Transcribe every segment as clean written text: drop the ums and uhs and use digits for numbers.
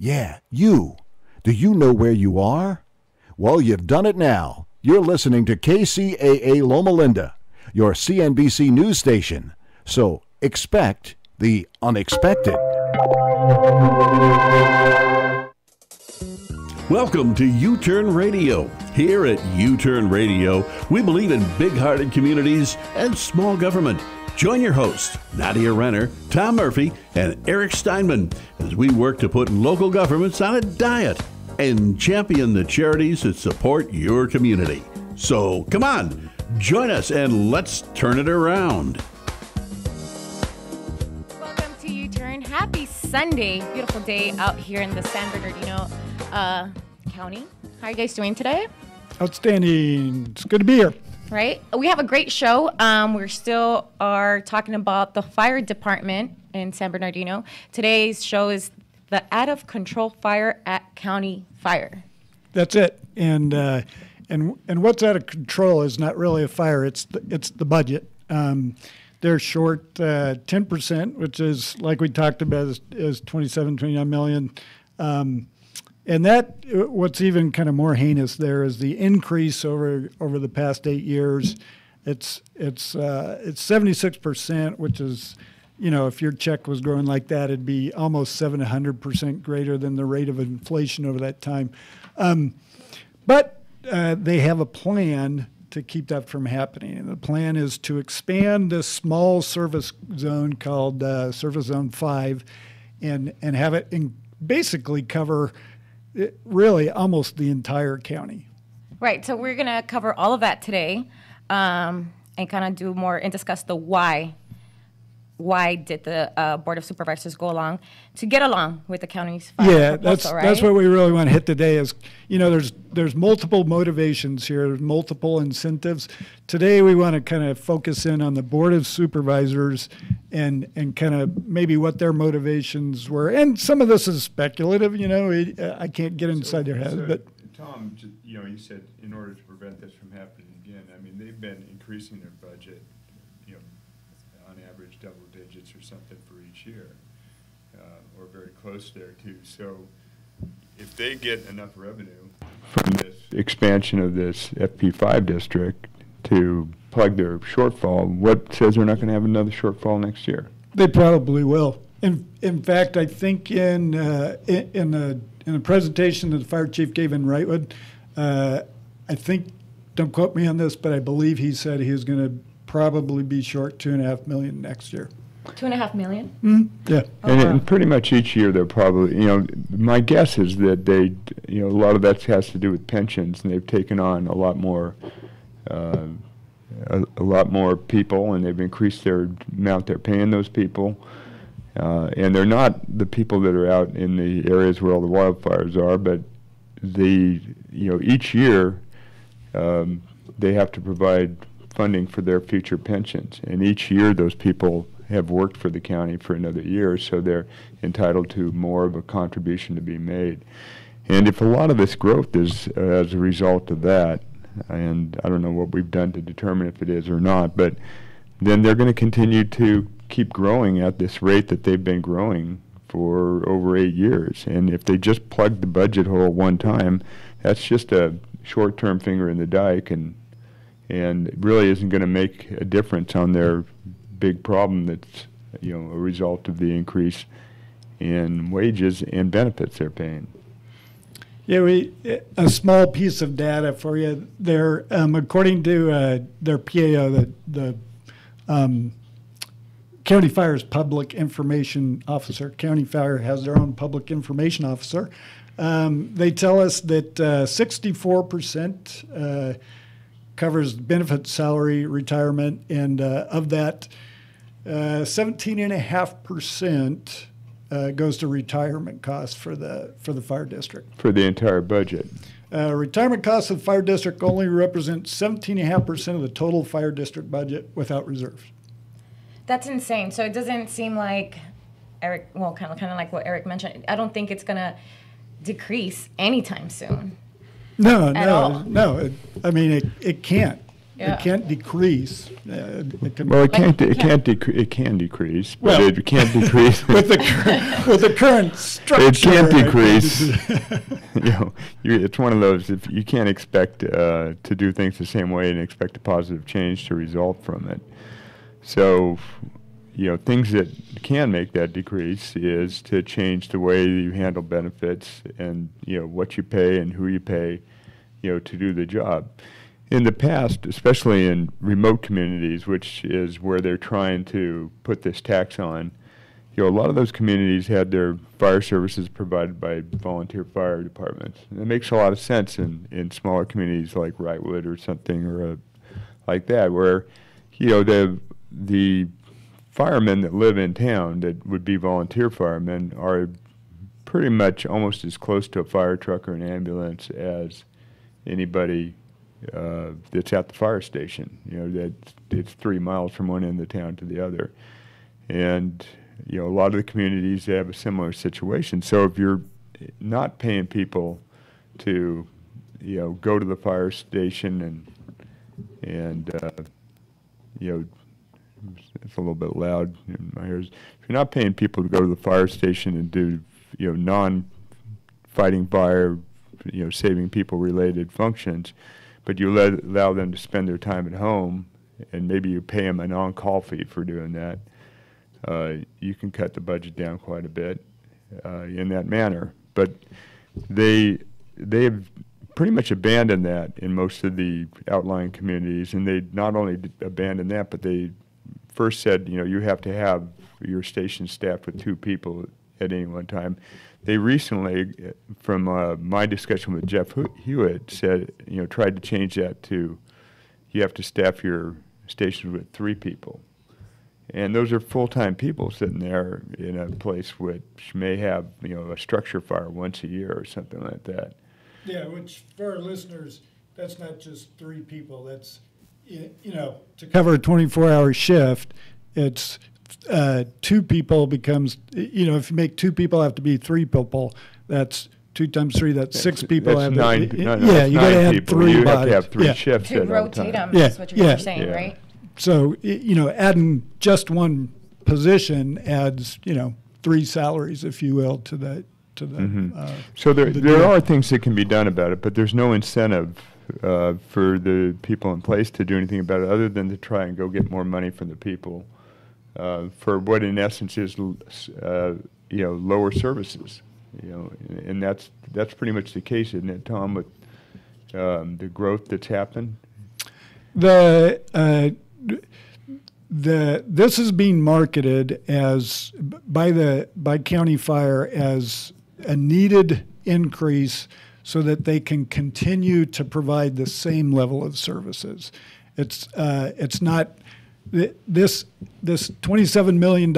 Yeah, you. Do you know where you are? Well, you've done it now. You're listening to KCAA Loma Linda, your CNBC news station. So expect the unexpected. Welcome to U-Turn Radio. Here at U-Turn Radio, we believe in big-hearted communities and small government. Join your hosts, Nadia Renner, Tom Murphy, and Eric Steinman, as we work to put local governments on a diet and champion the charities that support your community. So come on, join us and let's turn it around. Welcome to U-Turn. Happy Sunday. Beautiful day out here in the San Bernardino County. How are you guys doing today? Outstanding. It's good to be here. Right. We have a great show. We still are talking about the fire department in San Bernardino. Today's show is the out of control fire at County Fire. That's it. And what's out of control is not really a fire. It's the budget. They're short 10%, which is, like we talked about, is 29 million. And that, what's even kind of more heinous there is the increase over the past 8 years. It's 76%, which is, if your check was growing like that, it'd be almost 700% greater than the rate of inflation over that time. But they have a plan to keep that from happening. And the plan is to expand this small service zone called Service Zone 5 and have it basically cover really almost the entire county. Right. So we're going to cover all of that today and kind of do more and discuss the why. Why did the Board of Supervisors get along with the county's fire proposal, right? That's what we really want to hit today is, there's multiple motivations here, there's multiple incentives. Today we want to kind of focus in on the Board of Supervisors and kind of maybe what their motivations were. And some of this is speculative, I can't get inside their head. But Tom, you said in order to prevent this from happening again, they've been increasing their budget, on average double digits or something for each year, or very close there too. So if they get enough revenue from this expansion of this FP5 district to plug their shortfall, what says they're not going to have another shortfall next year? They probably will. In fact, I think in the presentation that the fire chief gave in Wrightwood, I think, don't quote me on this, but I believe he said he was going to probably be short $2.5 million next year. $2.5 million? Mm-hmm. Yeah. And pretty much each year they're probably, my guess is that they, a lot of that has to do with pensions, and they've taken on a lot more people, and they've increased their amount they're paying those people. And they're not the people that are out in the areas where all the wildfires are, but each year they have to provide funding for their future pensions. And each year those people have worked for the county for another year, so they're entitled to more of a contribution to be made. And if a lot of this growth is as a result of that, and I don't know what we've done to determine if it is or not, but then they're going to continue to keep growing at this rate that they've been growing for over 8 years. And if they just plug the budget hole one time, that's just a short-term finger in the dike, and it really isn't going to make a difference on their big problem that's, a result of the increase in wages and benefits they're paying. Yeah, a small piece of data for you there. According to their PAO, the County Fire's public information officer. County Fire has their own public information officer. They tell us that 64% covers benefit, salary, retirement, and of that, 17.5% goes to retirement costs for the fire district. For the entire budget. Retirement costs of the fire district only represent 17.5% of the total fire district budget without reserves. That's insane. So it doesn't seem like Eric, well, kind of like what Eric mentioned. I don't think it's going to decrease anytime soon. No. At all. No. It can't. Yeah. It can't decrease. It can, Well, it can decrease, but Well, it can't decrease. with the current structure. It can't I think decrease. It's one of those. If you can't expect to do things the same way and expect a positive change to result from it. So, things that can make that decrease is to change the way you handle benefits and what you pay and who you pay, to do the job. In the past, especially in remote communities, which is where they're trying to put this tax on, a lot of those communities had their fire services provided by volunteer fire departments. And it makes a lot of sense in smaller communities like Wrightwood or something like that, where the firemen that live in town that would be volunteer firemen are pretty much almost as close to a fire truck or an ambulance as anybody that's at the fire station. It's 3 miles from one end of the town to the other. And, a lot of the communities have a similar situation. So if you're not paying people to, go to the fire station and it's a little bit loud in my ears. If you're not paying people to go to the fire station and do, non-fighting fire, saving people related functions, but you allow them to spend their time at home, and maybe you pay them an on-call fee for doing that, you can cut the budget down quite a bit in that manner. But they've pretty much abandoned that in most of the outlying communities, and they not only abandoned that, but they first said, you have to have your station staffed with 2 people at any one time. They recently, from my discussion with Jeff Hewitt, said, tried to change that to you have to staff your stations with 3 people. And those are full-time people sitting there in a place which may have, a structure fire once a year or something like that. Yeah, which for our listeners, that's not just 3 people. That's, to cover a 24-hour shift, it's 2 people becomes, if you make 2 people have to be 3 people, that's 2 times 3, that's 6 people. That's have 9. To, No, yeah, you got to have people. 3 You bodies. have to have 3 shifts To at all rotate time. them, is what you're saying, right? So, adding just one position adds, 3 salaries, if you will, to the. So there are things that can be done about it, but there's no incentive for the people in place to do anything about it other than to try and go get more money from the people for what in essence is lower services. And that's pretty much the case, isn't it, Tom, with the growth that's happened? This is being marketed as by County Fire as a needed increase so that they can continue to provide the same level of services. It's not this $27 million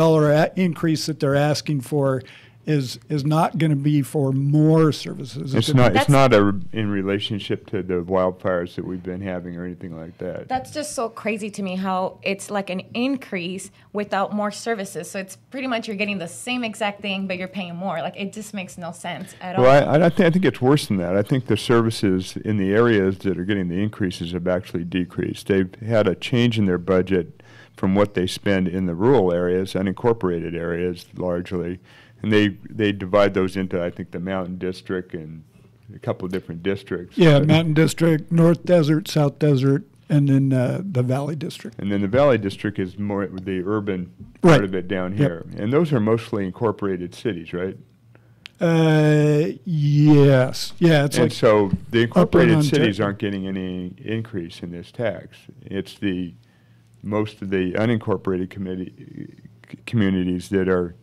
increase that they're asking for is not going to be for more services. It's not in relationship to the wildfires that we've been having or anything like that. That's just so crazy to me how it's like an increase without more services. So it's pretty much you're getting the same exact thing, but you're paying more. Like, it just makes no sense at all. Well, I think it's worse than that. I think the services in the areas that are getting the increases have actually decreased. They've had a change in their budget from what they spend in the rural areas, unincorporated areas largely. And they divide those into, I think, the Mountain District and a couple of different districts. Yeah, Mountain District, North Desert, South Desert, and then the Valley District. And then the Valley District is more the urban part of it down here. And those are mostly incorporated cities, right? Yes. Yeah, it's and like so the incorporated cities aren't getting any increase in this tax. It's most of the unincorporated communities that are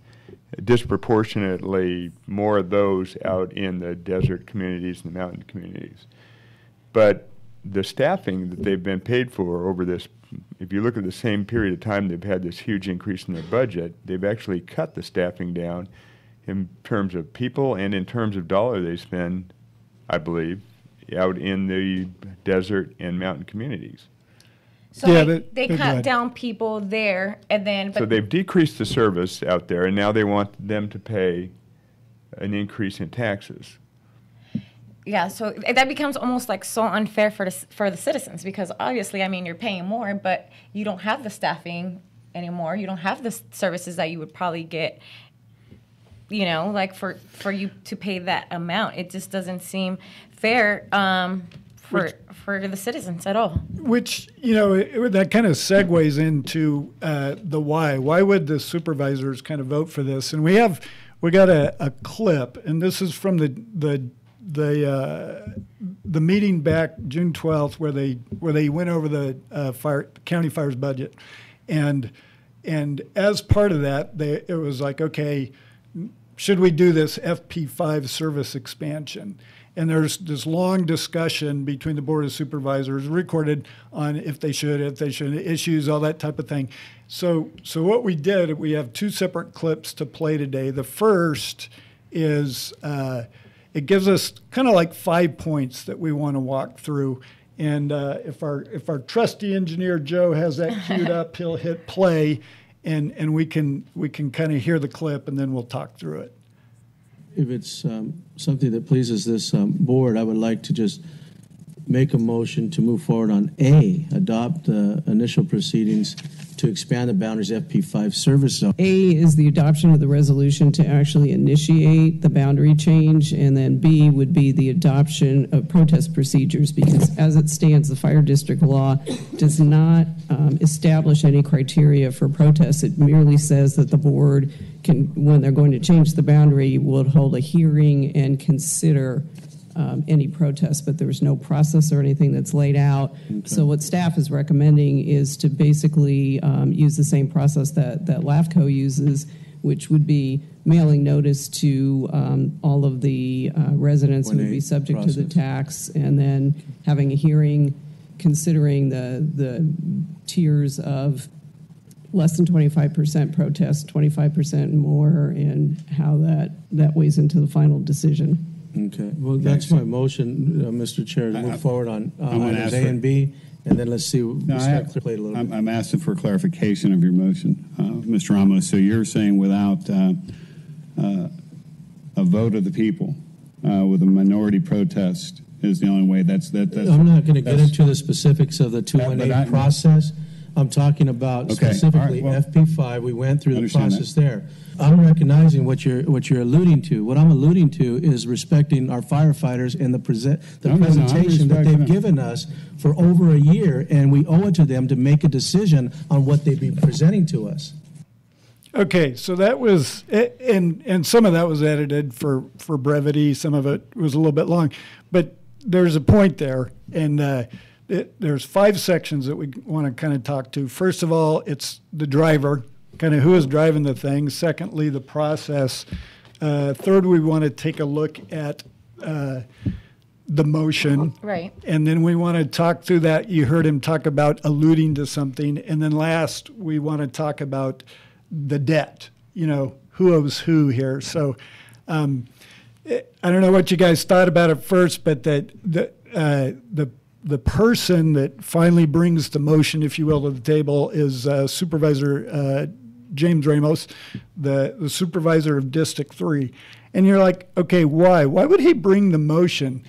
disproportionately more of those out in the desert communities and the mountain communities. But the staffing that they've been paid for over this, if you look at the same period of time they've had this huge increase in their budget, they've actually cut the staffing down in terms of people and in terms of dollar they spend, I believe, out in the desert and mountain communities. So they cut down people there, and then... So they've decreased the service out there, and now they want them to pay an increase in taxes. Yeah, so that becomes almost like so unfair for the citizens, because obviously, I mean, you're paying more, but you don't have the staffing anymore. You don't have the services that you would probably get, you know, like for you to pay that amount. It just doesn't seem fair for the citizens at all. Which, you know, that kind of segues into the why. Why would the supervisors kind of vote for this? And we got a clip, and this is from the meeting back June 12th where they went over the county fire's budget, and as part of that, it was like, okay, should we do this FP5 service expansion? And there's this long discussion between the Board of Supervisors recorded on if they should, issues, all that type of thing. So what we did, we have two separate clips to play today. The first is it gives us kind of like 5 points that we want to walk through. And if our trusty engineer Joe has that queued up, he'll hit play, and we can kind of hear the clip, and then we'll talk through it. If it's something that pleases this board, I would like to just make a motion to move forward on A, adopt the initial proceedings to expand the boundaries FP5 service zone. A is the adoption of the resolution to actually initiate the boundary change, and then B would be the adoption of protest procedures, because as it stands, the fire district law does not establish any criteria for protests. It merely says that the board can, when they're going to change the boundary, will hold a hearing and consider any protest, but there's no process or anything that's laid out. Okay. So what staff is recommending is to basically use the same process that LAFCO uses, which would be mailing notice to all of the residents who would be subject process to the tax, and then having a hearing considering the tiers of less than 25% protest, 25% more, and how that weighs into the final decision. Okay, well, that's my motion, Mr. Chair, to move forward on items A and B, and then let's see. I'm asking for clarification of your motion, Mr. Ramos. So you're saying without a vote of the people, with a minority protest is the only way. That's I'm not going to get into the specifics of the 218 process. I'm talking about specifically FP5. We went through the process there. I'm recognizing what you're alluding to. What I'm alluding to is respecting our firefighters and the presentation that they've given us for over a year, and we owe it to them to make a decision on what they've been presenting to us. Okay, so that was, and some of that was edited for brevity. Some of it was a little bit long, but there's a point there, and there's 5 sections that we want to kind of talk to. First of all, it's the driver, kind of who is driving the thing. Secondly, the process. Third, we want to take a look at the motion. Right. And then we want to talk through that. You heard him talk about alluding to something. And then last, we want to talk about the debt, you know, who owes who here. So I don't know what you guys thought about it first, but that the person that finally brings the motion, if you will, to the table is Supervisor James Ramos, the supervisor of District 3. And you're like, okay, why? Why would he bring the motion?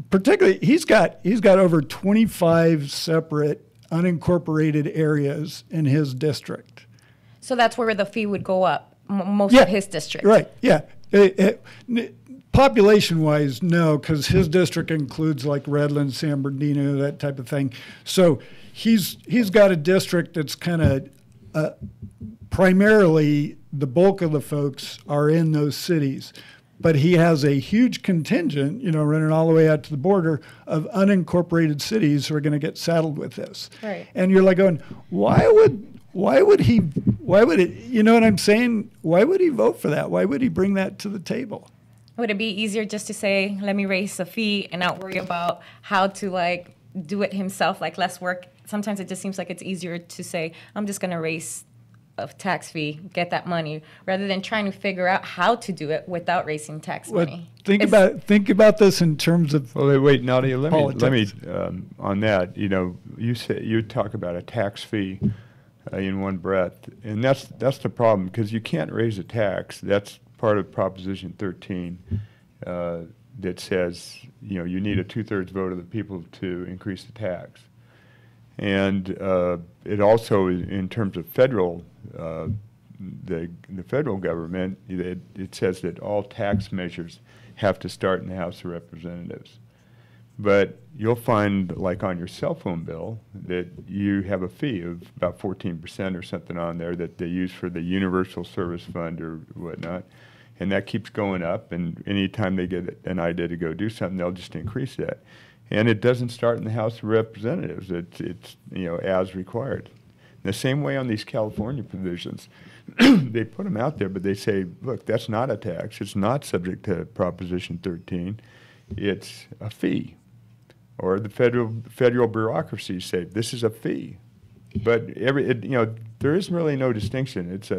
Particularly, he's got over 25 separate unincorporated areas in his district. So that's where the fee would go up, most of his district. Right, yeah. Population-wise, no, because his district includes like Redland, San Bernardino, that type of thing. So he's got a district that's kind of primarily the bulk of the folks are in those cities. But he has a huge contingent, you know, running all the way out to the border of unincorporated cities who are going to get saddled with this. Right. And you're like going, why would it, you know what I'm saying? Why would he vote for that? Why would he bring that to the table? Would it be easier just to say, let me raise a fee and not worry about how to like do it himself, like less work? Sometimes it just seems like it's easier to say, I'm just going to raise a tax fee, get that money, rather than trying to figure out how to do it without raising tax money. Think about this in terms of wait, Nadia, let me on that. You know, you talk about a tax fee in one breath, and that's the problem, because you can't raise a tax. That's part of Proposition 13. that says, you need a 2/3 vote of the people to increase the tax. And it also, in terms of federal, the federal government, it says that all tax measures have to start in the House of Representatives. But you'll find, like on your cell phone bill, that you have a fee of about 14% or something on there that they use for the Universal Service Fund or whatnot. And that keeps going up, and anytime they get an idea to go do something, they'll just increase that. And it doesn't start in the House of Representatives. It's as required. The same way on these California provisions. They put them out there, but they say, look, that's not a tax. It's not subject to Proposition 13. It's a fee. Or the federal bureaucracies say, this is a fee. But there is really no distinction. It's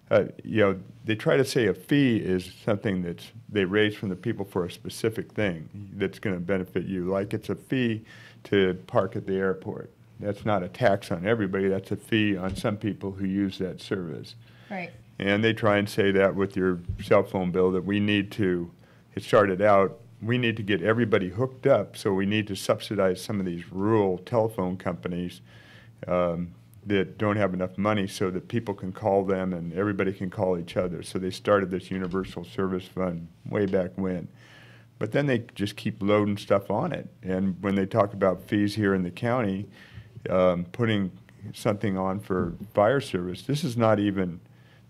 they try to say a fee is something that they raise from the people for a specific thing that's going to benefit you. Like it's a fee to park at the airport. That's not a tax on everybody. That's a fee on some people who use that service. Right. And they try and say that with your cell phone bill, that we need to, it started out, we need to get everybody hooked up, so we need to subsidize some of these rural telephone companies that don't have enough money so that people can call them and everybody can call each other. So they started this Universal Service Fund way back when. But then they just keep loading stuff on it. And when they talk about fees here in the county, putting something on for fire service, this is not even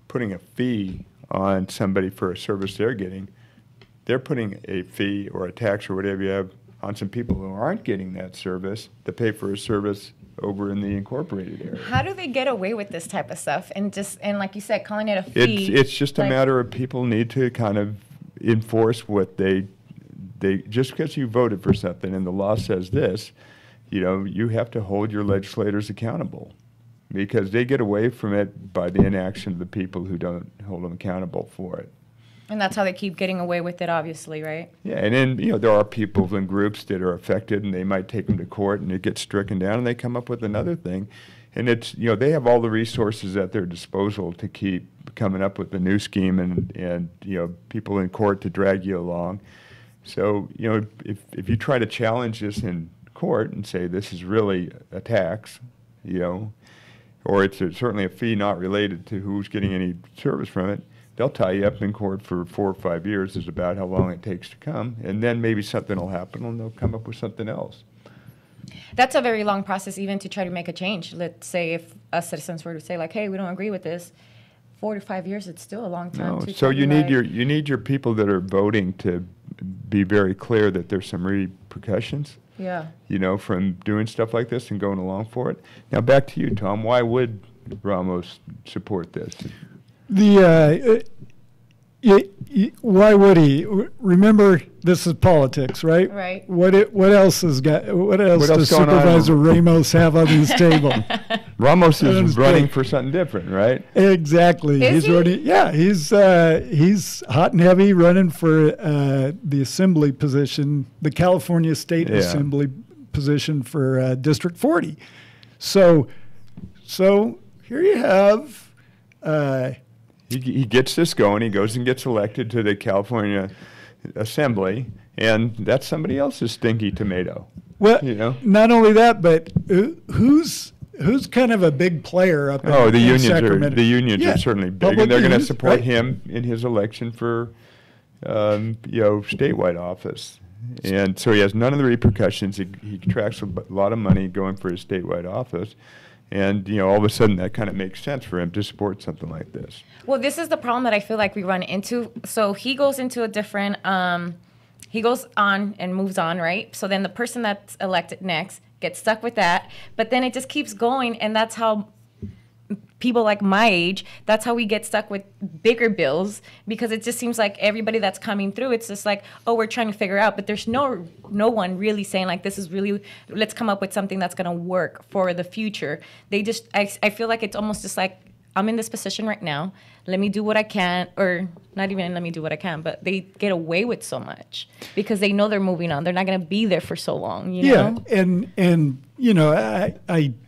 putting a fee on somebody for a service they're getting. They're putting a fee or a tax or whatever you have on some people who aren't getting that service to pay for a service over in the incorporated area. How do they get away with this type of stuff and like you said, calling it a fee? It's just a matter of people need to kind of enforce what they just because you voted for something and the law says this, you have to hold your legislators accountable because they get away from it by the inaction of the people who don't hold them accountable for it. And that's how they keep getting away with it, obviously, right? Yeah, and then, there are people and groups that are affected, and they might take them to court, and it gets stricken down, and they come up with another thing. And it's, they have all the resources at their disposal to keep coming up with a new scheme and people in court to drag you along. So, if you try to challenge this in court and say this is really a tax, or it's certainly a fee not related to who's getting any service from it, they'll tie you up in court for 4 or 5 years is about how long it takes to come, and then maybe something will happen and they'll come up with something else. That's a very long process even to try to make a change. Let's say if us citizens were to say like, hey, we don't agree with this, 4 to 5 years, it's still a long time. No, so you need your people that are voting to be very clear that there's some repercussions. Yeah. From doing stuff like this and going along for it. Now back to you, Tom. Why would Ramos support this? Why would he? Remember, this is politics, right? Right. What else does Supervisor Ramos have on his table? Ramos is running for something different, right? Exactly. Is he? running. Yeah, he's hot and heavy running for the assembly position, the California State Assembly position for District 40. So here you have. He gets this going. He goes and gets elected to the California Assembly, and that's somebody else's stinky tomato. Well, not only that, but who's kind of a big player up in Sacramento? The unions are certainly big, and they're going to support him in his election for statewide office. And so he has none of the repercussions. He attracts a lot of money going for his statewide office. And, all of a sudden, that kind of makes sense for him to support something like this. Well, this is the problem that I feel like we run into. So he goes into a different, he goes on and moves on, right? So then the person that's elected next gets stuck with that. But then it just keeps going, and that's how people like my age, that's how we get stuck with bigger bills, because it just seems like everybody that's coming through, it's just like, oh, we're trying to figure out, but there's no one really saying like, this is really, let's come up with something that's going to work for the future. They just, I feel like it's almost just like, I'm in this position right now, let me do what I can, or not even let me do what I can, but they get away with so much because they know they're moving on. They're not going to be there for so long, you know? And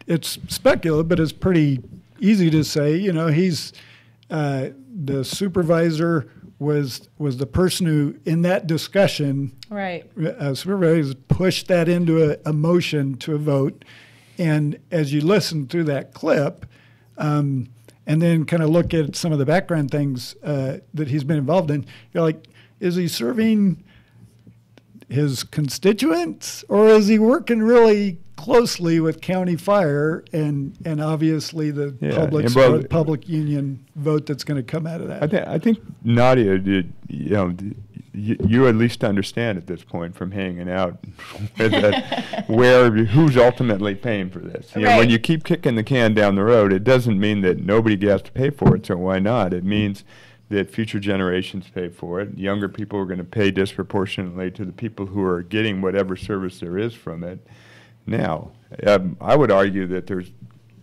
it's speculative, but it's pretty easy to say, he's the supervisor was the person who, in that discussion, Right. Supervisors pushed that into a motion to a vote. And as you listen through that clip, and then kind of look at some of the background things that he's been involved in, you're like, is he serving his constituents, or is he working really closely with county fire and obviously the public union vote that's going to come out of that? I think Nadia, you at least understand at this point from hanging out who's ultimately paying for this. You know, when you keep kicking the can down the road, it doesn't mean that nobody has to pay for it. So why not? It means that future generations pay for it. Younger people are going to pay disproportionately to the people who are getting whatever service there is from it. Now, I would argue that there's,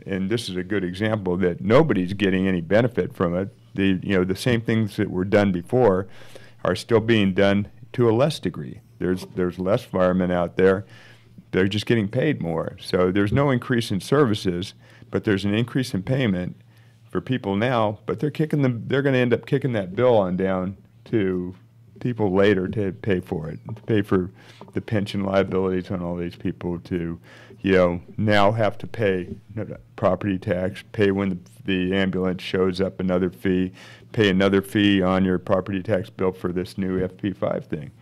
and this is a good example, that nobody's getting any benefit from it. The same things that were done before are still being done to a less degree. There's less firemen out there. They're just getting paid more. So there's no increase in services, but there's an increase in payment for people now, but they're going to end up kicking that bill on down to people later to pay for it, to pay for the pension liabilities on all these people, to now have to pay property tax, pay when the ambulance shows up, another fee, pay another fee on your property tax bill for this new FP5 thing.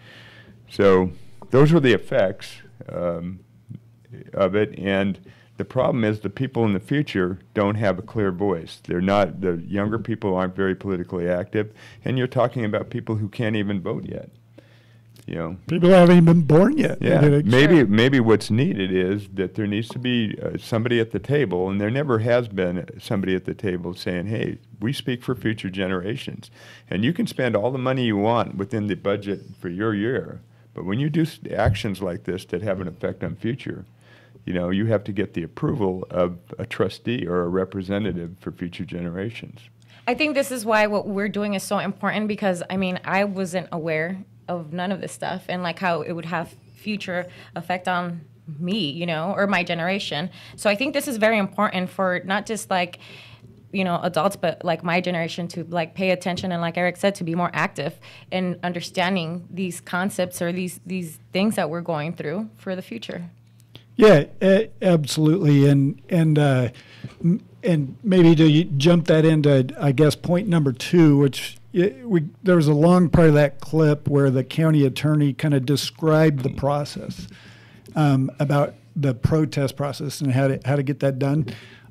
So those were the effects of it, and the problem is the people in the future don't have a clear voice. The younger people aren't very politically active, and you're talking about people who can't even vote yet. People haven't even been born yet. Yeah, maybe what's needed is that there needs to be somebody at the table, and there never has been somebody at the table saying, hey, we speak for future generations. And you can spend all the money you want within the budget for your year, but when you do actions like this that have an effect on future, you have to get the approval of a trustee or a representative for future generations. I think this is why what we're doing is so important, because, I wasn't aware of none of this stuff and like how it would have future effect on me, or my generation. So I think this is very important for not just adults, but like my generation to like pay attention and, like Eric said, to be more active in understanding these concepts or these things that we're going through for the future. Yeah, absolutely, and maybe to jump that into, I guess, point number 2, which there was a long part of that clip where the county attorney kind of described the process about the protest process and how to get that done,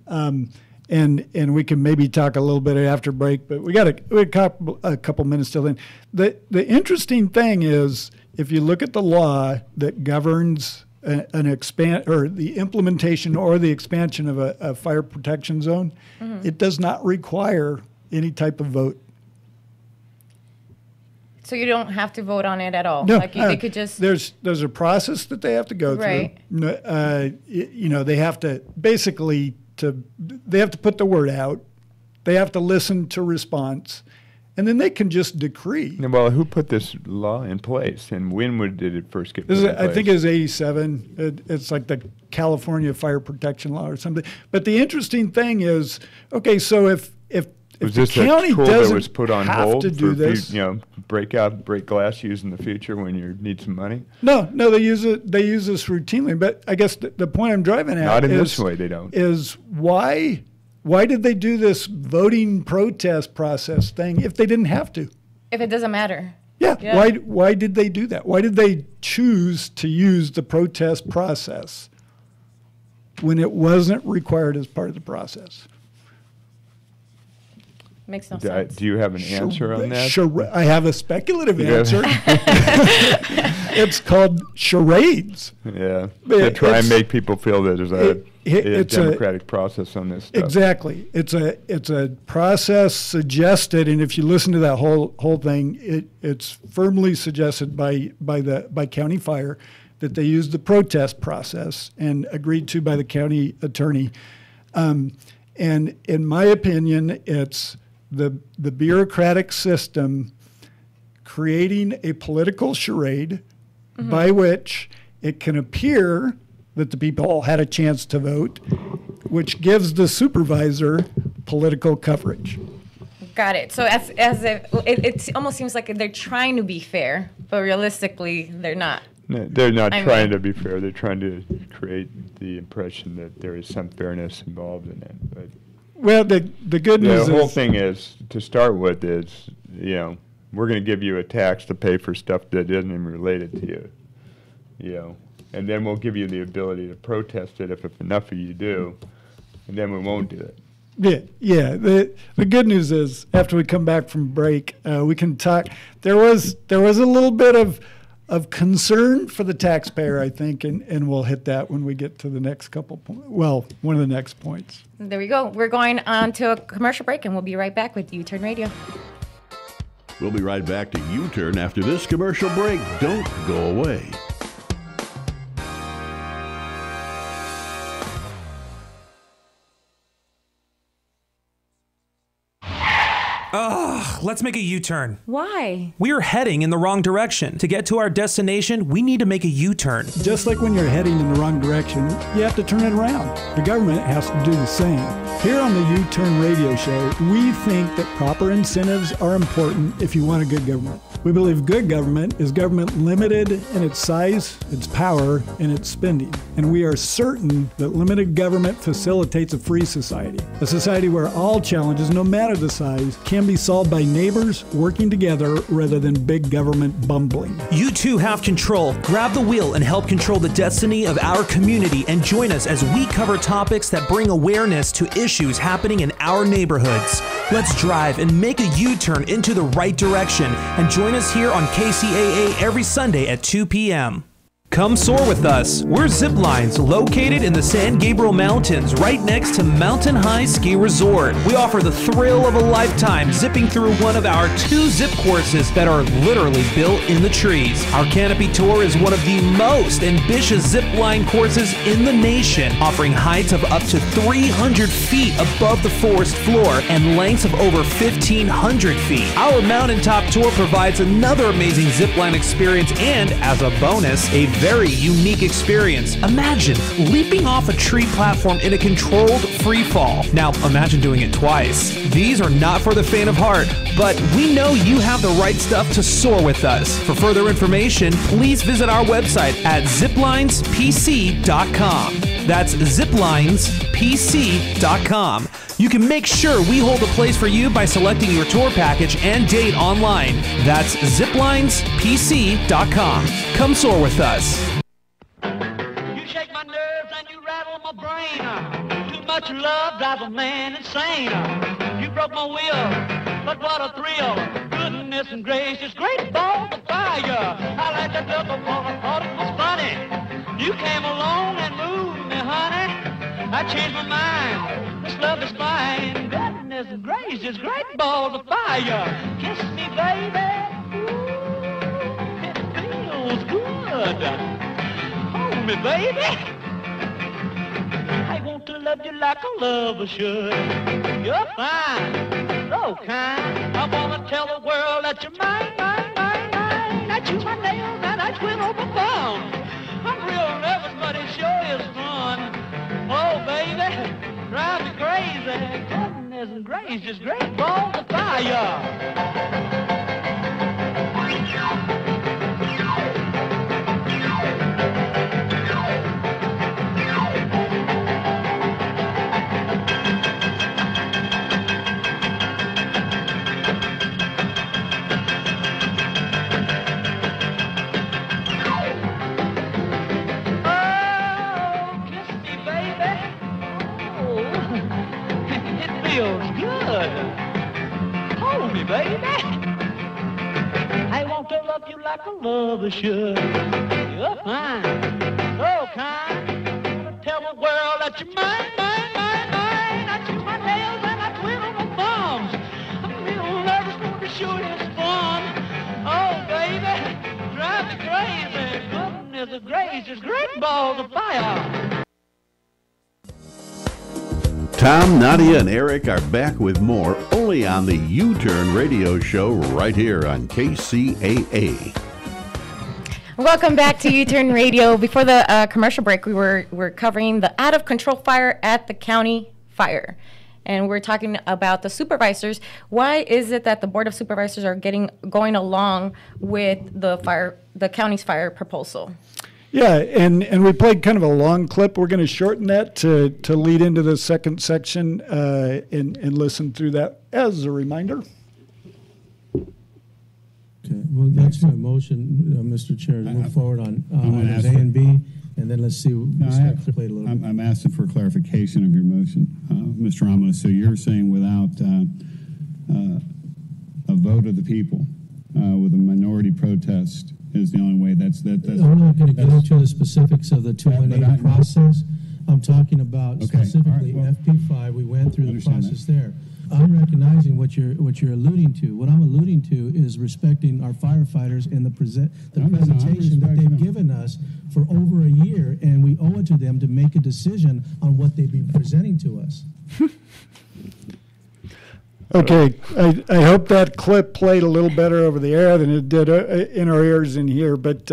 and we can maybe talk a little bit after break, but we got a couple minutes till then. The interesting thing is, if you look at the law that governs the implementation or the expansion of a fire protection zone, it does not require any type of vote. So you don't have to vote on it at all. No, they could just. There's a process that they have to go through. They have to they have to put the word out. They have to listen to response. And then they can just decree. Well, who put this law in place, and when did it first get put in place? I think it was 1987. It's like the California Fire Protection Law or something. But the interesting thing is, okay, so if the county doesn't have to do this, break glass use in the future when you need some money. No, they use it. They use this routinely. But I guess the point I'm driving at not in this way. They don't. Is why. Why did they do this voting protest process thing if they didn't have to? If it doesn't matter. Yeah. Why did they do that? Why did they choose to use the protest process when it wasn't required as part of the process? Makes no sense. Do you have an answer on that? I have a speculative answer. It's called charades. Yeah, to try and make people feel that there's a democratic process on this stuff. Exactly. It's a process suggested, and if you listen to that whole thing, it's firmly suggested by county fire that they use the protest process and agreed to by the county attorney. And in my opinion, it's the bureaucratic system creating a political charade by which it can appear that the people had a chance to vote, which gives the supervisor political coverage. Got it. So as if it almost seems like they're trying to be fair, but realistically, they're not. No, they're not trying to be fair. They're trying to create the impression that there is some fairness involved in it. But well, the good news is the whole thing is, to start with, is, you know, we're going to give you a tax to pay for stuff that isn't even related to you, you know, and then we'll give you the ability to protest it if enough of you do, and then we won't do it. Yeah. The good news is, after we come back from break, we can talk. There was a little bit of concern for the taxpayer, I think, and we'll hit that when we get to the next couple points. Well, one of the next points. There we go. We're going on to a commercial break, and we'll be right back with U-Turn Radio. We'll be right back to U-Turn after this commercial break. Don't go away. Ugh, let's make a U-turn. Why? We are heading in the wrong direction. To get to our destination, we need to make a U-turn. Just like when you're heading in the wrong direction, you have to turn it around. The government has to do the same. Here on the U-Turn Radio Show, we think that proper incentives are important if you want a good government. We believe good government is government limited in its size, its power, and its spending. And we are certain that limited government facilitates a free society. A society where all challenges, no matter the size, can be solved by neighbors working together rather than big government bumbling. You too have control. Grab the wheel and help control the destiny of our community, and join us as we cover topics that bring awareness to issues happening in our neighborhoods. Let's drive and make a U-turn into the right direction, and join us here on KCAA every Sunday at 2 p.m. Come soar with us. We're Zip Lines, located in the San Gabriel Mountains, right next to Mountain High Ski Resort. We offer the thrill of a lifetime, zipping through one of our 2 zip courses that are literally built in the trees. Our Canopy Tour is one of the most ambitious zip line courses in the nation, offering heights of up to 300 feet above the forest floor and lengths of over 1,500 feet. Our mountaintop tour provides another amazing zip line experience, and as a bonus, a very unique experience. Imagine leaping off a tree platform in a controlled free fall. Now imagine doing it twice. These are not for the faint of heart, but we know you have the right stuff to soar with us. For further information, please visit our website at ziplinesPC.com. That's ziplinesPC.com. You can make sure we hold a place for you by selecting your tour package and date online. That's ziplinesPC.com. Come soar with us. You shake my nerves and you rattle my brain. Too much love drives a man insane. You broke my will, but what a thrill. Goodness and gracious, great balls of fire. I like that look of one, I thought it was funny. You came along and moved me, honey. I changed my mind. This love is mine. Goodness and gracious, great balls of fire. Kiss me, baby. Ooh, it feels good. Hold me, baby. I want to love you like a lover should. You're fine, so kind. I want to tell the world that you're mine, mine, mine, mine. I chew my nails and I twiddle my thumbs. I'm real nervous, but it sure is fun. Oh, baby, drive me crazy. Goodness and gracious, great balls of fire. Feels good. Hold me, baby. I want to love you like a lover should. You're fine, so kind. I want to tell the world that you're mine, mine, mine, mine. I chew my nails and I twiddle my thumbs. I'm real nervous, but it sure is fun. Oh, baby, drive me crazy. Goodness gracious, great balls of fire. Tom, Nadia, and Eric are back with more only on the U-Turn Radio Show right here on KCAA. Welcome back to U-Turn Radio. Before the commercial break, we were covering the out-of-control fire at the county fire. and we're talking about the supervisors. Why is it that the Board of Supervisors are going along with the county's fire proposal? Yeah, and we played kind of a long clip. We're going to shorten that to lead into the second section and listen through that as a reminder. Okay, well, that's my motion, Mr. Chair, to move forward on items A and B, and then let's see. Play a little bit. I'm asking for clarification of your motion, Mr. Ramos. So you're saying without a vote of the people, with a minority protest, is the only way. That's I'm not going to get into the specifics of the 218 process. I'm talking about specifically FP5. We went through the process there. I'm recognizing what you're alluding to. What I'm alluding to is respecting our firefighters and the presentation that they've given us for over a year, and we owe it to them to make a decision on what they've been presenting to us. Okay, I hope that clip played a little better over the air than it did in our ears in here. But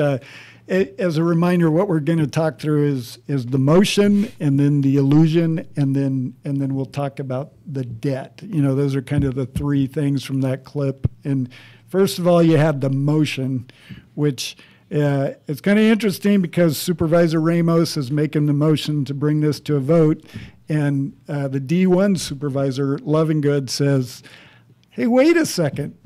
as a reminder, what we're going to talk through is the motion, and then the illusion, and then we'll talk about the debt. You know, those are kind of the three things from that clip. And first of all, you have the motion, which it's kind of interesting because Supervisor Ramos is making the motion to bring this to a vote. And the D1 supervisor, Lovingood, says, hey, wait a second.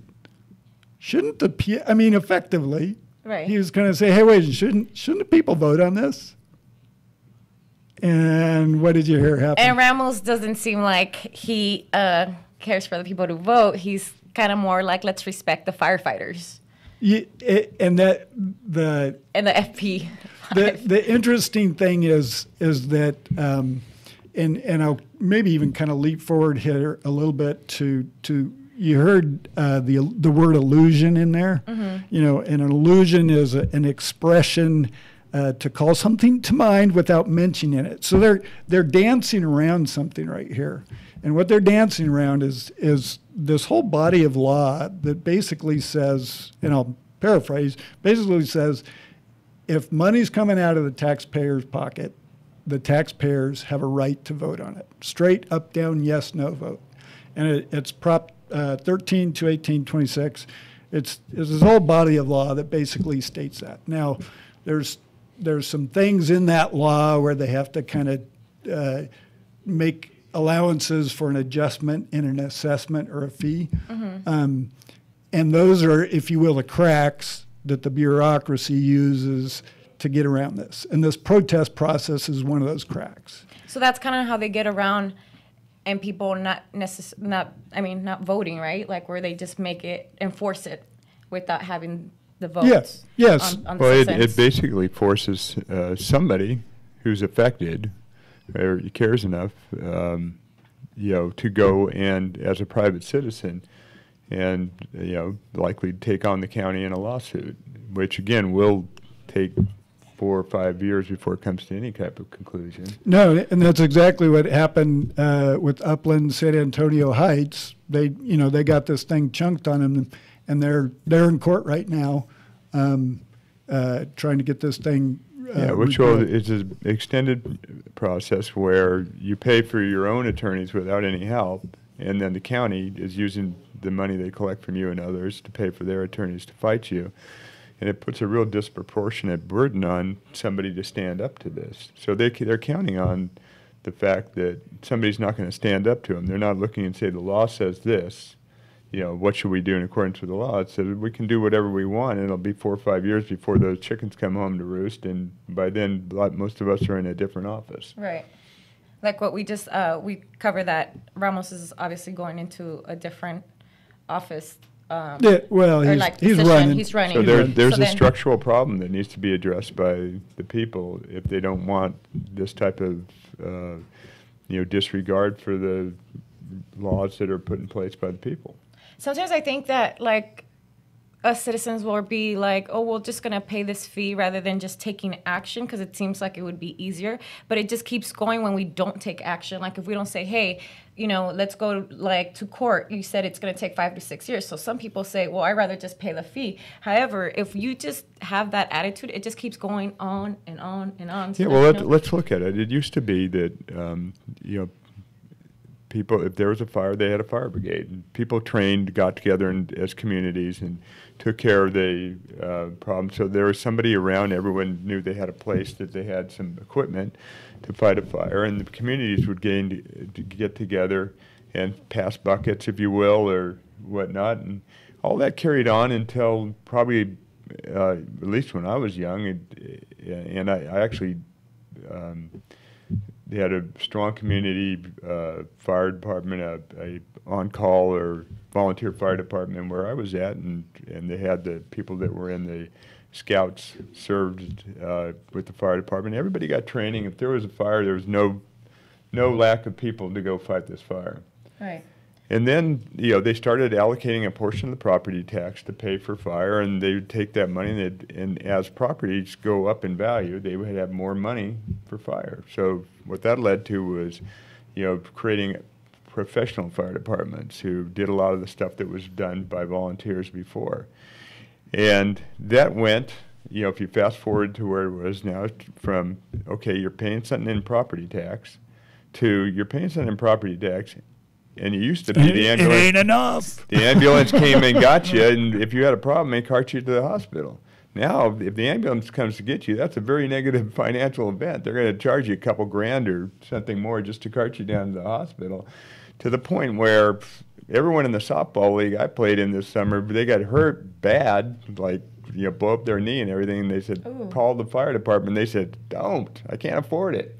Shouldn't effectively, right. He was going to say, hey, wait, shouldn't the people vote on this? And what did you hear happen? And Ramos doesn't seem like he cares for the people to vote. He's kind of more like, let's respect the firefighters. Yeah, and the FP. The interesting thing is that, and I'll maybe even kind of leap forward here a little bit to you heard the word illusion in there. Mm-hmm. You know, and an illusion is an expression to call something to mind without mentioning it. So they're dancing around something right here, and what they're dancing around is this whole body of law that basically says, and I'll paraphrase, basically says, if money's coming out of the taxpayer's pocket, the taxpayers have a right to vote on it. Straight up, down, yes, no vote. And it's Prop 13 to 1826. It's this whole body of law that basically states that. Now, there's some things in that law where they have to kind of make allowances for an adjustment in an assessment or a fee. Mm-hmm. And those are, if you will, the cracks that the bureaucracy uses to get around this. And this protest process is one of those cracks. So that's kind of how they get around, and people not voting, right? Like where they just enforce it without having the votes. Yes. On well, it basically forces somebody who's affected or cares enough, to go and, as a private citizen, and likely take on the county in a lawsuit, which again will take 4 or 5 years before it comes to any type of conclusion. No, and that's exactly what happened with Upland, San Antonio Heights. They got this thing chunked on them, and they're in court right now, trying to get this thing. Which is an extended process where you pay for your own attorneys without any help, and then the county is using the money they collect from you and others to pay for their attorneys to fight you. And it puts a real disproportionate burden on somebody to stand up to this. So they're counting on the fact that somebody's not going to stand up to them. They're not looking and say, the law says this, what should we do in accordance with the law? It says we can do whatever we want, and it'll be 4 or 5 years before those chickens come home to roost, and by then most of us are in a different office. Right. Like what we just, we covered that Ramos is obviously going into a different office. He's running. He's running. So there's a structural problem that needs to be addressed by the people if they don't want this type of disregard for the laws that are put in place by the people. Sometimes I think that us citizens will be like, oh, we're just going to pay this fee rather than just taking action because it seems like it would be easier. But it just keeps going when we don't take action. Like if we don't say, hey, let's go to court. You said it's going to take 5 to 6 years. So some people say, well, I'd rather just pay the fee. However, if you just have that attitude, it just keeps going on and on and on. So let's look at it. It used to be that, people, if there was a fire, they had a fire brigade. And people trained, got together as communities and took care of the problem. So there was somebody around. Everyone knew they had a place, that they had some equipment to fight a fire, and the communities would get together and pass buckets, if you will, or whatnot. And all that carried on until probably, at least when I was young, and I actually they had a strong community fire department, a on-call or volunteer fire department where I was at, and they had the people that were in the scouts served with the fire department. Everybody got training. If there was a fire, there was no lack of people to go fight this fire. Right. And then, they started allocating a portion of the property tax to pay for fire, and they would take that money, and as properties go up in value, they would have more money for fire. So what that led to was, creating professional fire departments who did a lot of the stuff that was done by volunteers before. And that went, if you fast forward to where it was now, from, okay, you're paying something in property tax, to you're paying something in property tax, and it used to be the ambulance. It ain't enough. The ambulance came and got you, and if you had a problem, they cart you to the hospital. Now, if the ambulance comes to get you, that's a very negative financial event. They're going to charge you a couple grand or something more just to cart you down to the hospital, to the point where everyone in the softball league I played in this summer, they got hurt bad, like, blow up their knee and everything, and they said, Ooh. Call the fire department. They said, don't, I can't afford it.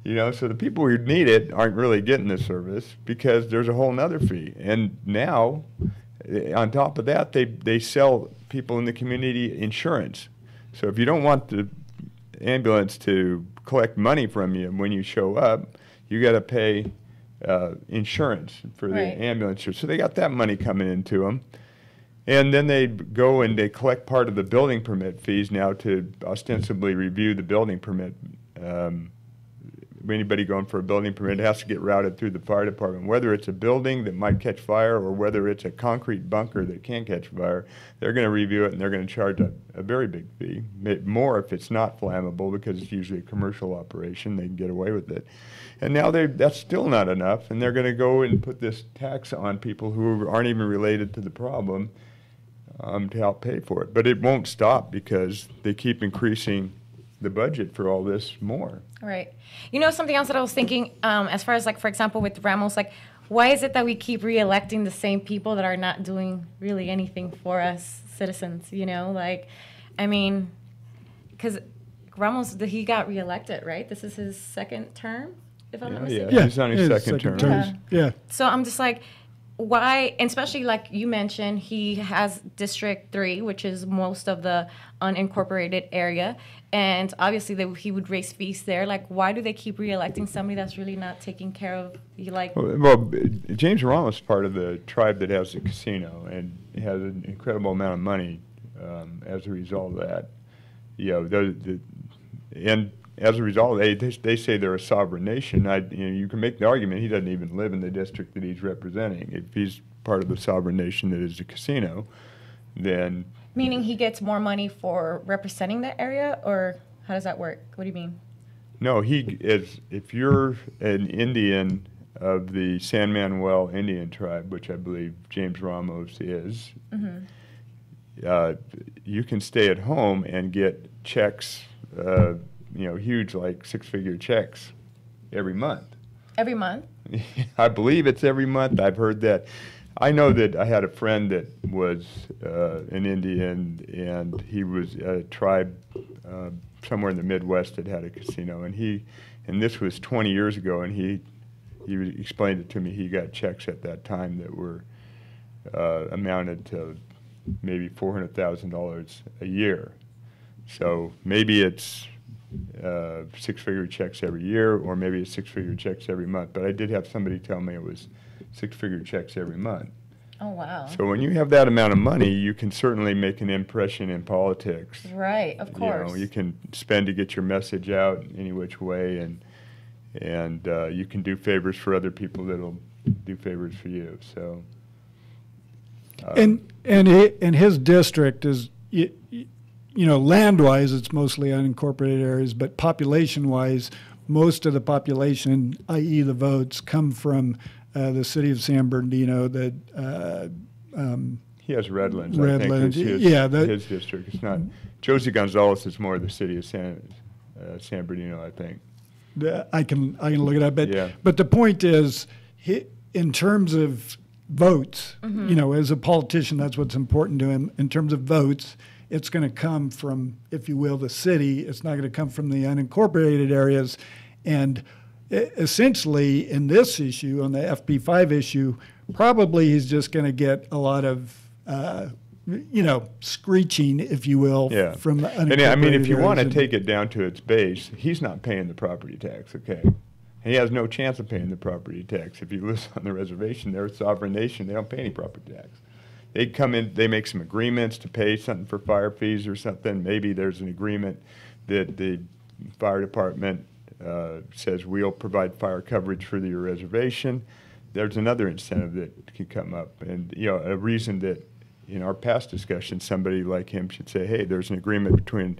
So the people who need it aren't really getting the service because there's a whole nother fee. And now, on top of that, they sell people in the community insurance. So if you don't want the ambulance to collect money from you when you show up, you got to pay insurance for the ambulance. So they got that money coming into them. And then they go and they collect part of the building permit fees now to ostensibly review the building permit. Anybody going for a building permit has to get routed through the fire department. Whether it's a building that might catch fire or whether it's a concrete bunker that can't catch fire, they're going to review it and they're going to charge a very big fee. More if it's not flammable, because it's usually a commercial operation. They can get away with it. And now that's still not enough, and they're going to go and put this tax on people who aren't even related to the problem to help pay for it. But it won't stop because they keep increasing the budget for all this more. Right. Something else that I was thinking, as far as, like, for example, with Ramos, like, why is it that we keep re-electing the same people that are not doing really anything for us citizens, because Ramos, he got re-elected, right? This is his second term, if I'm not mistaken. Yeah, he's on his second term. Yeah. So I'm just like, why, and especially like you mentioned, he has District 3, which is most of the unincorporated area, and obviously he would raise fees there. Like, why do they keep re-electing somebody that's really not taking care of you? Like, well, James Ramos is part of the tribe that has the casino and has an incredible amount of money as a result of that. And as a result, they say they're a sovereign nation. You can make the argument he doesn't even live in the district that he's representing. If he's part of the sovereign nation that is a casino, then... Meaning he gets more money for representing that area, or how does that work? What do you mean? No, if you're an Indian of the San Manuel Indian tribe, which I believe James Ramos is, you can stay at home and get checks, huge, like six-figure checks every month. Every month? I believe it's every month. I've heard that. I know that I had a friend that was an Indian, and he was a tribe somewhere in the Midwest that had a casino, and this was 20 years ago, and he explained it to me. He got checks at that time that were amounted to maybe $400,000 a year. So maybe it's six-figure checks every year, or maybe it's six-figure checks every month. But I did have somebody tell me it was six-figure checks every month. Oh, wow. So when you have that amount of money, you can certainly make an impression in politics. Right, of course. You can spend to get your message out any which way, and you can do favors for other people that'll do favors for you. So. And his district is, land-wise, it's mostly unincorporated areas, but population-wise, most of the population, i.e. the votes, come from the city of San Bernardino, he has Redlands. Redlands, I think, his district. It's not. Josie Gonzalez is more the city of San Bernardino, I think. I can look it up, but the point is, in terms of votes, as a politician, that's what's important to him. In terms of votes, it's going to come from, if you will, the city. It's not going to come from the unincorporated areas, and essentially in this issue, on the FP5 issue, probably he's just going to get a lot of screeching, if you will, from the unincorporated And I mean, if you areas. want to take it down to its base, he's not paying the property tax, okay? He has no chance of paying the property tax. If you live on the reservation, they're a sovereign nation. They don't pay any property tax. They come in, they make some agreements to pay something for fire fees or something. Maybe there's an agreement that the fire department says we'll provide fire coverage for your reservation. There's another incentive that can come up. And, a reason that in our past discussions, somebody like him should say, hey, there's an agreement between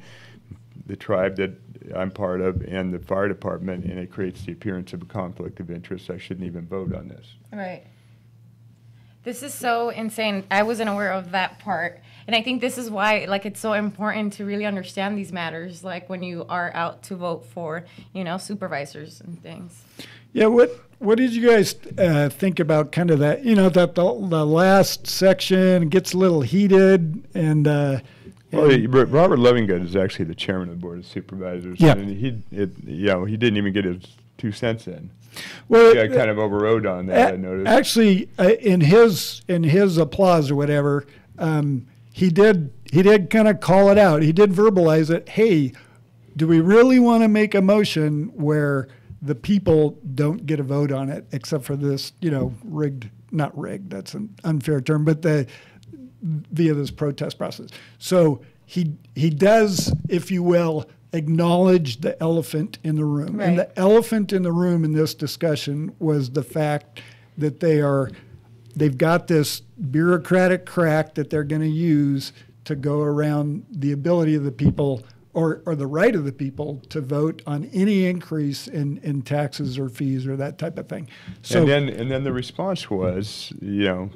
the tribe that I'm part of and the fire department, and it creates the appearance of a conflict of interest. I shouldn't even vote on this. Right. This is so insane. I wasn't aware of that part. And I think this is why, it's so important to really understand these matters, when you are out to vote for, supervisors and things. Yeah, what did you guys think about kind of that, that the last section gets a little heated and Robert Lovingood is actually the chairman of the Board of Supervisors. Yeah. And he didn't even get his 2 cents in. Well, I kind of overrode on that, I noticed. Actually, in his applause or whatever, he did kind of call it out. He did verbalize it. Hey, do we really want to make a motion where the people don't get a vote on it, except for this, not rigged, that's an unfair term, but via this protest process. So he does, if you will, acknowledge the elephant in the room. Right. And the elephant in the room in this discussion was the fact that they've got this bureaucratic crack that they're going to use to go around the ability of the people or the right of the people to vote on any increase in taxes or fees or that type of thing. So and then the response was,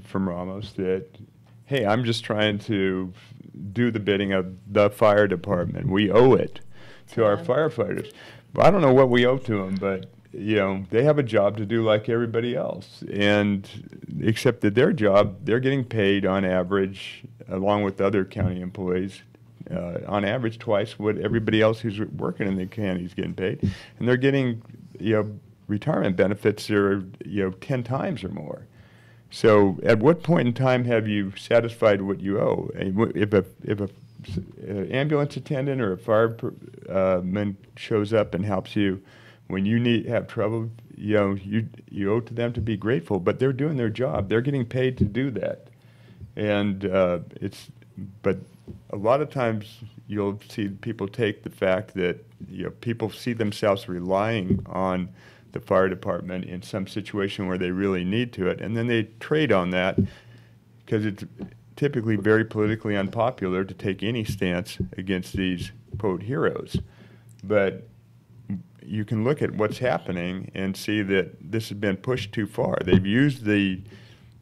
from Ramos that, hey, I'm just trying to do the bidding of the fire department. We owe it to our firefighters. Well, I don't know what we owe to them, but they have a job to do like everybody else. And except that their job, they're getting paid on average, along with other county employees, on average twice what everybody else who's working in the county is getting paid. And they're getting, retirement benefits that are, 10 times or more. So at what point in time have you satisfied what you owe? If a ambulance attendant or a fireman shows up and helps you when you have trouble, you owe to them to be grateful. But they're doing their job; they're getting paid to do that, and But a lot of times you'll see people take the fact that people see themselves relying on the fire department in some situation where they really need to it, and then they trade on that because it's typically very politically unpopular to take any stance against these, quote, heroes. But you can look at what's happening and see that this has been pushed too far. They've used the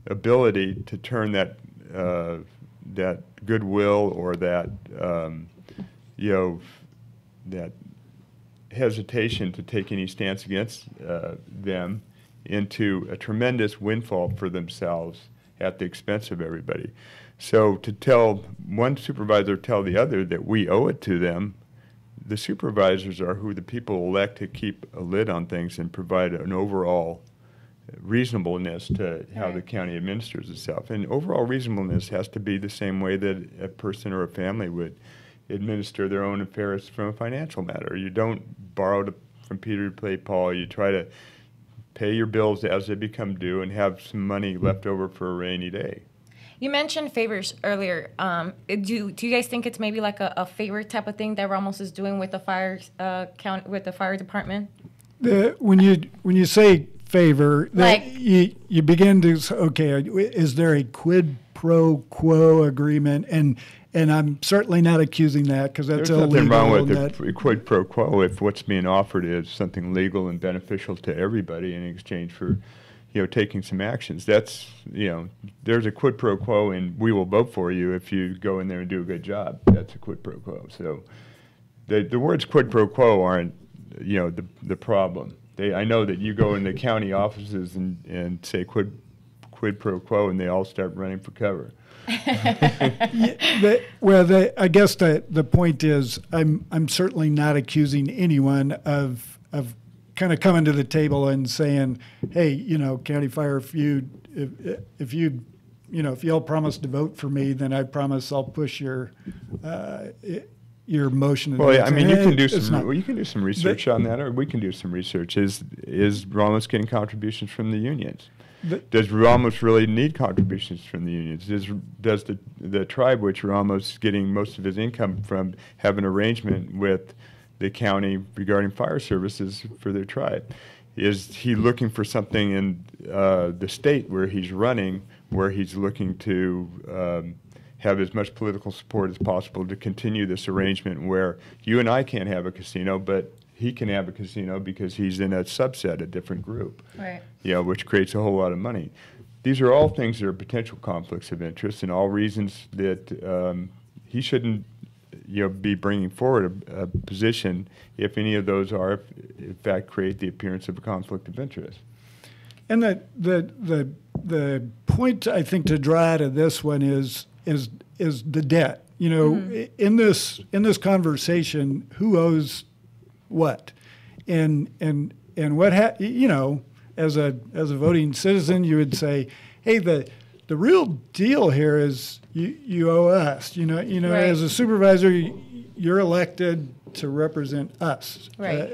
ability to turn that that goodwill or that that hesitation to take any stance against them into a tremendous windfall for themselves at the expense of everybody. So to tell one supervisor, tell the other that we owe it to them, the supervisors are who the people elect to keep a lid on things and provide an overall reasonableness to how the county administers itself. And overall reasonableness has to be the same way that a person or a family would administer their own affairs from a financial matter. You don't borrow from Peter to pay Paul. You try to pay your bills as they become due and have some money left over for a rainy day. You mentioned favors earlier. Do you guys think it's maybe like a favor type of thing that Ramos is doing with the fire with the fire department? When you say favor, you begin to say, okay, is there a quid pro quo agreement? And I'm certainly not accusing that because that's illegal. There's nothing wrong with the quid pro quo if what's being offered is something legal and beneficial to everybody in exchange for, taking some actions. That's, there's a quid pro quo, and we will vote for you if you go in there and do a good job. That's a quid pro quo. So the words quid pro quo aren't, the problem. I know that you go in the county offices and say quid pro quo, and they all start running for cover. I guess the point is, I'm certainly not accusing anyone of kind of coming to the table and saying, hey, County Fire, if you all promise to vote for me, then I promise I'll push your motion. Well, I mean, you can do some research on that, or we can do some research. Is Ramos getting contributions from the unions? Does Ramos really need contributions from the unions? Does the tribe, which Ramos is getting most of his income from, have an arrangement with the county regarding fire services for their tribe? Is he looking for something in the state where he's running, where he's looking to have as much political support as possible to continue this arrangement where you and I can't have a casino, but he can have a casino because he's in a subset, a different group, right? Which creates a whole lot of money. These are all things that are potential conflicts of interest, and all reasons that he shouldn't, be bringing forward a position if any of those are, in fact, create the appearance of a conflict of interest. And the point I think to draw out of this one is the debt. In this conversation, who owes what, and what as a voting citizen, you would say, hey, the real deal here is you owe us. Right. As a supervisor, you're elected to represent us. Right.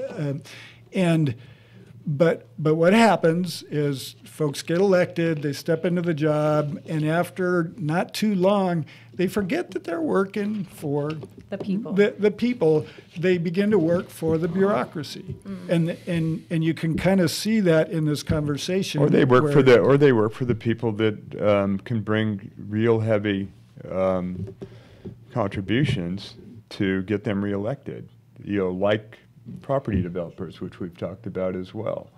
But what happens is folks get elected, they step into the job, and after not too long, they forget that they're working for the people. The people. They begin to work for the bureaucracy, and you can kind of see that in this conversation. Or they work for the people that can bring real heavy contributions to get them reelected. Like property developers, which we've talked about as well.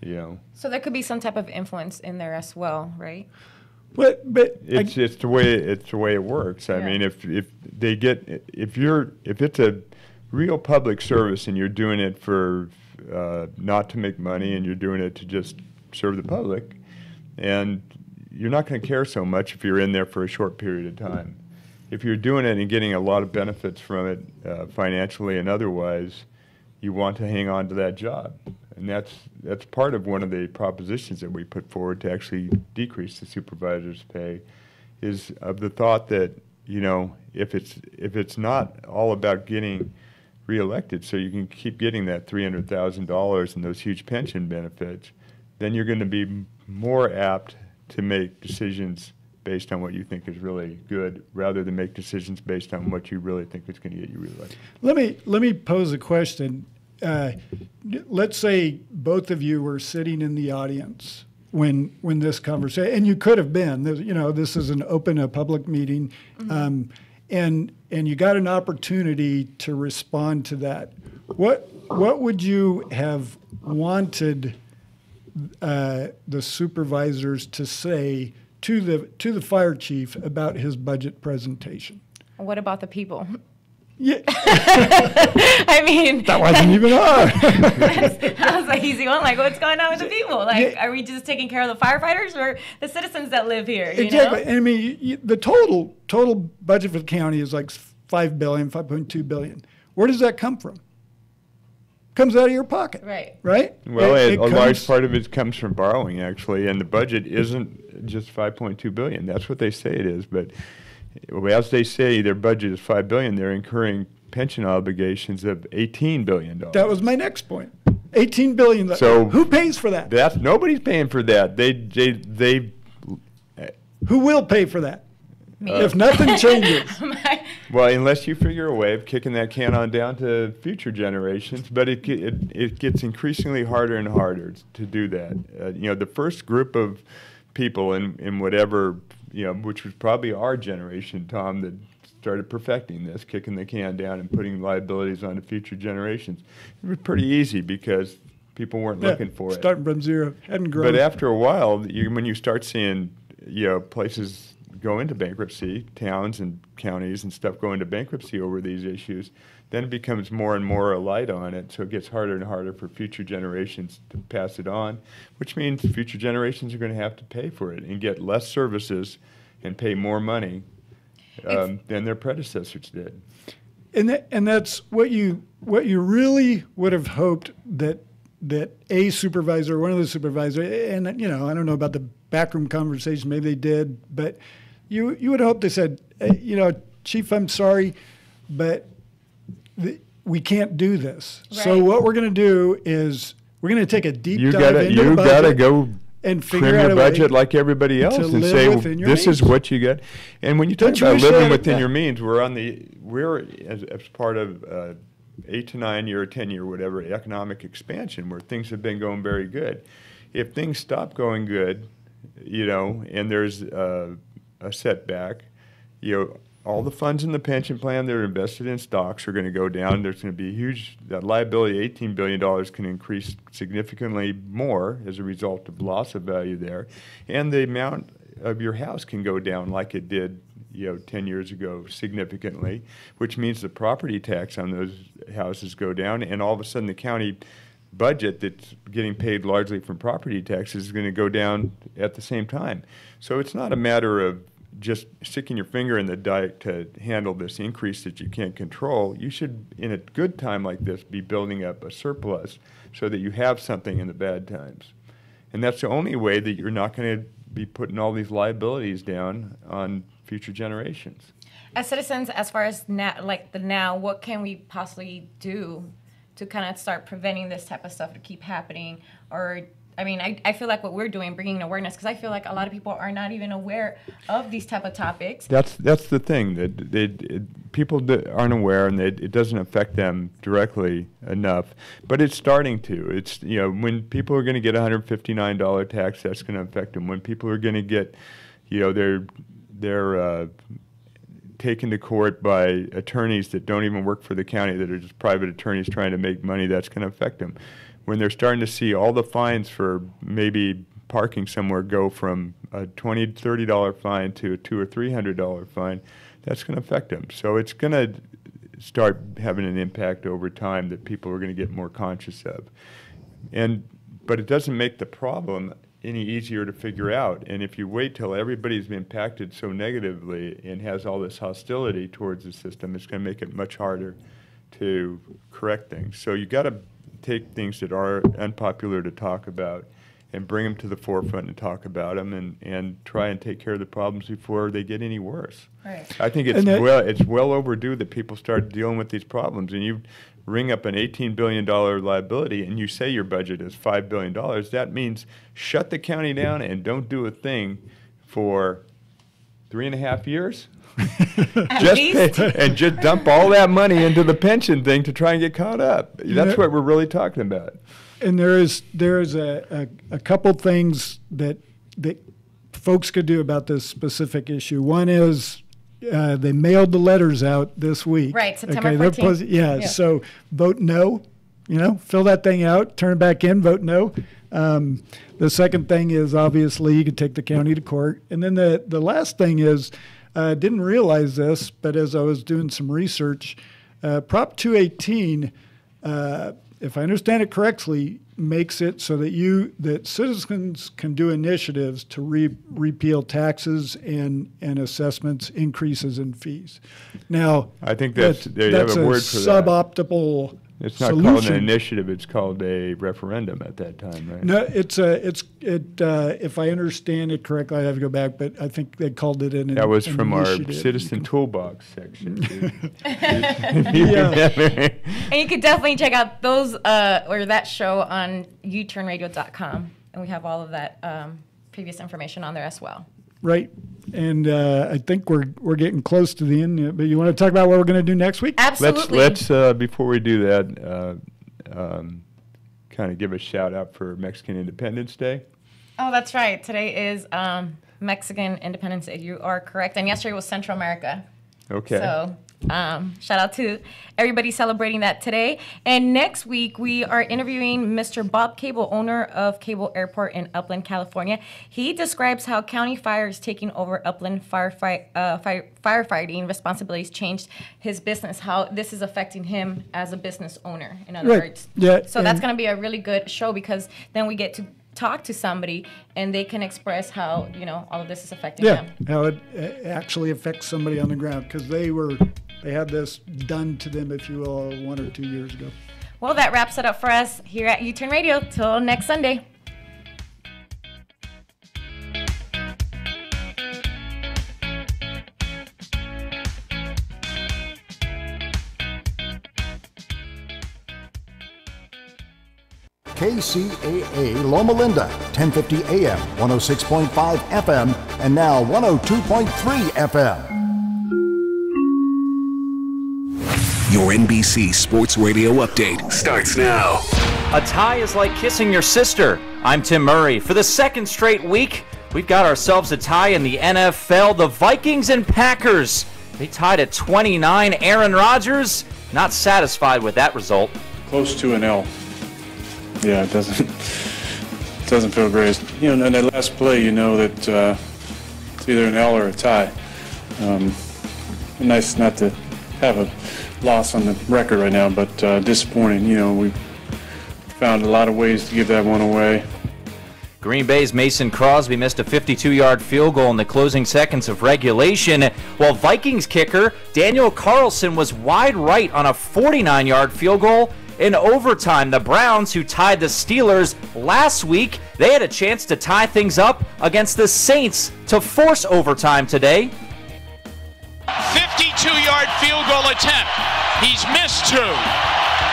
So there could be some type of influence in there as well, right? But it's the way it works. I mean, if it's a real public service and you're doing it for not to make money, and you're doing it to just serve the public, and you're not going to care so much if you're in there for a short period of time. If you're doing it and getting a lot of benefits from it, financially and otherwise, you want to hang on to that job. And that's part of one of the propositions that we put forward to actually decrease the supervisor's pay, is of the thought that, if it's not all about getting reelected so you can keep getting that $300,000 and those huge pension benefits, then you're going to be more apt to make decisions based on what you think is really good, rather than make decisions based on what you really think is going to get you reelected. Let me pose a question. Let's say both of you were sitting in the audience when this conversation, and you could have been. This is a public meeting, and you got an opportunity to respond to that. What would you have wanted the supervisors to say to the fire chief about his budget presentation? What about the people? Yeah. I mean, that wasn't even hard. That was an easy one. Like, what's going on with the people? Like, are we just taking care of the firefighters or the citizens that live here? Exactly. I mean, the total budget for the county is like $5 billion, $5.2 billion. Where does that come from? Comes out of your pocket. Right. Right? Well, a large part of it comes from borrowing, actually, and the budget isn't just $5.2 billion. That's what they say it is, but as they say their budget is $5 billion, they're incurring pension obligations of $18 billion. That was my next point. $18 billion. So who pays for that? Nobody's paying for that. They Who will pay for that? If nothing changes. Well, unless you figure a way of kicking that can on down to future generations, but it gets increasingly harder and harder to do that. The first group of people in whatever, which was probably our generation, Tom, that started perfecting this, kicking the can down and putting liabilities onto future generations. It was pretty easy because People weren't looking for it. Starting from zero, hadn't grown. But after a while, when you start seeing, places go into bankruptcy, towns and counties and stuff go into bankruptcy over these issues, then it becomes more and more a light on it. So it gets harder and harder for future generations to pass it on, which means future generations are going to have to pay for it and get less services and pay more money than their predecessors did. And that's what you really would have hoped that a supervisor, one of the supervisors, and I don't know about the backroom conversation, maybe they did, but you would hope they said, Chief, I'm sorry, but we can't do this. Right. So what we're going to do is we're going to take a deep dive into the budget. You got to go and figure out your budget like everybody else and say, this is what you get. And when you talk about living within your means, we're as part of 8 to 9 year or 10 year, whatever, economic expansion where things have been going very good. If things stop going good, and there's a setback, all the funds in the pension plan that are invested in stocks are going to go down. There's going to be that liability, $18 billion, can increase significantly more as a result of loss of value there. And the amount of your house can go down like it did 10 years ago significantly, which means the property tax on those houses go down, and all of a sudden the county budget that's getting paid largely from property taxes is going to go down at the same time. So it's not a matter of just sticking your finger in the dike to handle this increase that you can't control. You should, in a good time like this, be building up a surplus so that you have something in the bad times. And that's the only way that you're not going to be putting all these liabilities down on future generations. As citizens, as far as now, what can we possibly do to kind of start preventing this type of stuff to keep happening? Or, I feel like what we're doing, bringing awareness, because I feel like a lot of people are not even aware of these type of topics. That's the thing, that people aren't aware, and it doesn't affect them directly enough. But it's starting to. It's when people are going to get $159 tax, that's going to affect them. When people are going to get, they're taken to court by attorneys that don't even work for the county, that are just private attorneys trying to make money, that's going to affect them. When they're starting to see all the fines for maybe parking somewhere go from a $20, $30 fine to a $200 or $300 fine, that's going to affect them. So it's going to start having an impact over time that people are going to get more conscious of. But it doesn't make the problem any easier to figure out. And if you wait till everybody's been impacted so negatively and has all this hostility towards the system, it's going to make it much harder to correct things. So you got to take things that are unpopular to talk about and bring them to the forefront and talk about them and try and take care of the problems before they get any worse. Right. I think it's well overdue that people start dealing with these problems. And you ring up an $18 billion liability and you say your budget is $5 billion, that means shut the county down and don't do a thing for 3.5 years? just dump all that money into the pension thing to try and get caught up. That's what we're really talking about. And there is a couple things that folks could do about this specific issue. One is they mailed the letters out this week. Right, September 14th. Yeah, so vote no. Fill that thing out, turn it back in, vote no. The second thing is obviously you could take the county to court. And then the last thing is, didn't realize this, but as I was doing some research, Prop 218, if I understand it correctly, makes it so that citizens can do initiatives to repeal taxes and assessments, increases in fees. Now, I think that's a word for that. Suboptimal. It's not solution. Called an initiative; it's called a referendum at that time, right? No, if I understand it correctly, I have to go back, but I think they called it an. That was from our Citizen Toolbox section. Yeah. And you could definitely check out those or that show on uturnradio.com, and we have all of that previous information on there as well. Right. And I think we're getting close to the end. But you want to talk about what we're going to do next week? Absolutely. Let's before we do that, kind of give a shout out for Mexican Independence Day. Oh, that's right. Today is Mexican Independence Day. You are correct. And yesterday was Central America. Okay. So Shout out to everybody celebrating that today. And next week, we are interviewing Mr. Bob Cable, owner of Cable Airport in Upland, California. He describes how county fires taking over Upland firefighting responsibilities changed his business, how this is affecting him as a business owner, in other words. Yeah, so that's going to be a really good show, because then we get to talk to somebody and they can express how, all of this is affecting them. How it actually affects somebody on the ground, because they had this done to them, if you will, 1 or 2 years ago. Well, that wraps it up for us here at U-Turn Radio. Till next Sunday. KCAA Loma Linda, 1050 AM, 106.5 FM, and now 102.3 FM. Your NBC Sports Radio update starts now. A tie is like kissing your sister. I'm Tim Murray. For the second straight week, we've got ourselves a tie in the NFL. The Vikings and Packers, they tied at 29. Aaron Rodgers, not satisfied with that result. Close to an L. Yeah, it doesn't feel great. In that last play, you know that it's either an L or a tie. Nice not to have a loss on the record right now, but disappointing. We found a lot of ways to give that one away. Green Bay's Mason Crosby missed a 52-yard field goal in the closing seconds of regulation, while Vikings kicker Daniel Carlson was wide right on a 49-yard field goal in overtime. The Browns, who tied the Steelers last week, they had a chance to tie things up against the Saints to force overtime today. 52-yard field goal attempt. He's missed 2.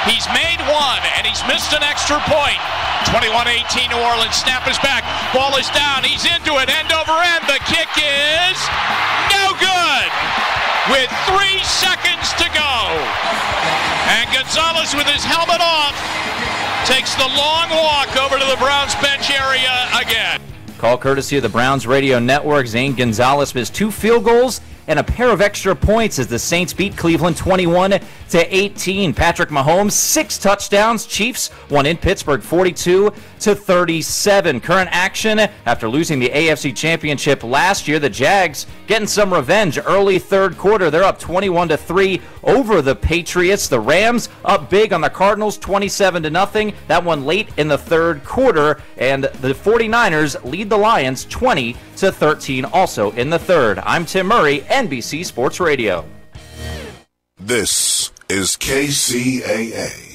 He's made 1, and he's missed an extra point. 21-18 New Orleans. Snap is back. Ball is down. He's into it. End over end. The kick is no good with 3 seconds to go. And Gonzalez, with his helmet off, takes the long walk over to the Browns bench area again. Call courtesy of the Browns Radio Network. Zane Gonzalez missed 2 field goals and a pair of extra points as the Saints beat Cleveland 21-18. Patrick Mahomes, 6 touchdowns. Chiefs won in Pittsburgh 42-37. Current action: after losing the AFC Championship last year, the Jags getting some revenge. Early third quarter, they're up 21-3 over the Patriots. The Rams up big on the Cardinals 27-0. That one late in the third quarter, and the 49ers lead the Lions 20-13 also in the third. I'm Tim Murray, NBC Sports Radio. This is KCAA.